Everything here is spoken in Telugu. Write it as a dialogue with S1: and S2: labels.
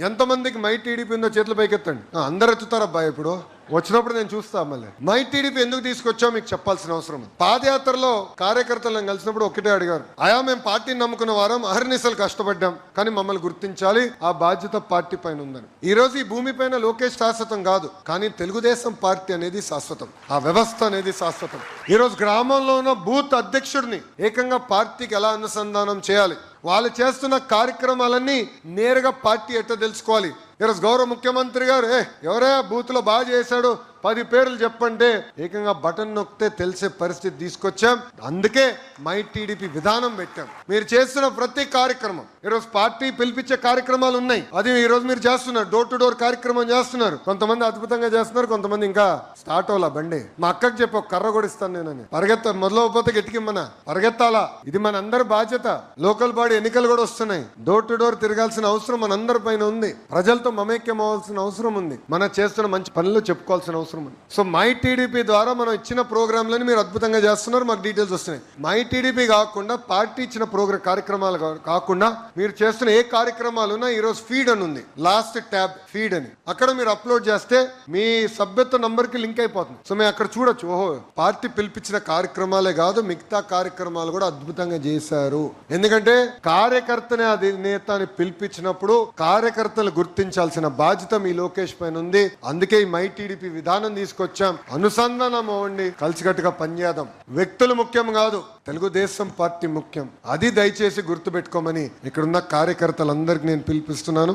S1: ఎంతమందికి మై టీడీపీ ఉందో చేతులు పైకెత్తండి. అందరు ఎత్తుతారబ్బా. ఇప్పుడు వచ్చినప్పుడు నేను చూస్తా. మళ్ళీ మై టీడీపీ ఎందుకు తీసుకొచ్చా మీకు చెప్పాల్సిన అవసరం ఉంది. పాదయాత్రలో కార్యకర్తలను కలిసినప్పుడు ఒకటే అడిగారు, అయా మేము పార్టీని నమ్ముకున్న వారం అహర్నిశలు కష్టపడ్డాం, కానీ మమ్మల్ని గుర్తించాలి, ఆ బాధ్యత పార్టీ పైన ఉందని. ఈ రోజు ఈ భూమి పైన లోకేష్ శాశ్వతం కాదు, కానీ తెలుగుదేశం పార్టీ అనేది శాశ్వతం, ఆ వ్యవస్థ అనేది శాశ్వతం. ఈ రోజు గ్రామంలో ఉన్న బూత్ అధ్యక్షుడిని ఏకంగా పార్టీకి ఎలా అనుసంధానం చేయాలి, వాళ్ళు చేస్తున్న కార్యక్రమాలన్నీ నేరుగా పార్టీ ఎట్లా తెలుసుకోవాలి. ఈరోజు గౌరవ ముఖ్యమంత్రి గారు ఎవరే బూత్ లో బాగా చేశాడు 10 పేర్లు చెప్పంటే ఏకంగా బటన్ నొక్కితే తెలిసే పరిస్థితి తీసుకొచ్చాం. అందుకే మై టీడీపీ విధానం పెట్టాం. మీరు చేస్తున్న ప్రతి కార్యక్రమం, ఈరోజు పార్టీ పిలిపించే కార్యక్రమాలు ఉన్నాయి, అది ఈ రోజు మీరు చేస్తున్నారు. డోర్ టు డోర్ కార్యక్రమం చేస్తున్నారు. కొంతమంది అద్భుతంగా చేస్తున్నారు, కొంతమంది ఇంకా స్టార్ట్ అవ్వాలా బండి. మా అక్కకి చెప్పి ఒక కర్ర కూడా ఇస్తాను నేనని. మొదలవపోతే గట్టికిమ్మన్నా పరిగెత్తాలా. ఇది మన అందరి బాధ్యత. లోకల్ బాడీ ఎన్నికలు కూడా వస్తున్నాయి. డోర్ టు డోర్ తిరగాల్సిన అవసరం మనందరి పైన ఉంది. ప్రజలతో మమేక్యం అవ్వాల్సిన అవసరం ఉంది. మనం చేస్తున్న మంచి పనులు చెప్పుకోవాల్సిన అవసరం ఉంది. సో మై టీడీపీ ద్వారా మనం ఇచ్చిన ప్రోగ్రాంలని మీరు అద్భుతంగా చేస్తున్నారు. మాకు డీటెయిల్స్ వస్తున్నాయి. మై టీడీపీ కాకుండా పార్టీ ఇచ్చిన కార్యక్రమాలు కాకుండా మీరు చేస్తున్న ఏ కార్యక్రమాలు ఉన్నా ఈరోజు ఫీడ్ అని ఉంది, లాస్ట్ ట్యాబ్ ఫీడ్ అని. అక్కడ మీరు అప్లోడ్ చేస్తే మీ సభ్యత్వ నంబర్ కి లింక్ అయిపోతుంది. సో మేము అక్కడ చూడొచ్చు, ఓహో పార్టీ పిలిపించిన కార్యక్రమాలే కాదు మిగతా కార్యక్రమాలు కూడా అద్భుతంగా చేశారు. ఎందుకంటే కార్యకర్తనే అధినేతని పిలిపించినప్పుడు కార్యకర్తలు గుర్తించాల్సిన బాధ్యత మీ లోకేష్ పైన ఉంది. అందుకే ఈ మై టీడీపీ విధానం తీసుకొచ్చాం. అనుసంధానం అవ్వండి, కలిసికట్టుగా పనిచేద్దాం. వ్యక్తులు ముఖ్యం కాదు, తెలుగుదేశం పార్టీ ముఖ్యం. అది దయచేసి గుర్తుపెట్టుకోమని ఇక్కడున్న కార్యకర్తలందరికీ నేను పిలిపిస్తున్నాను.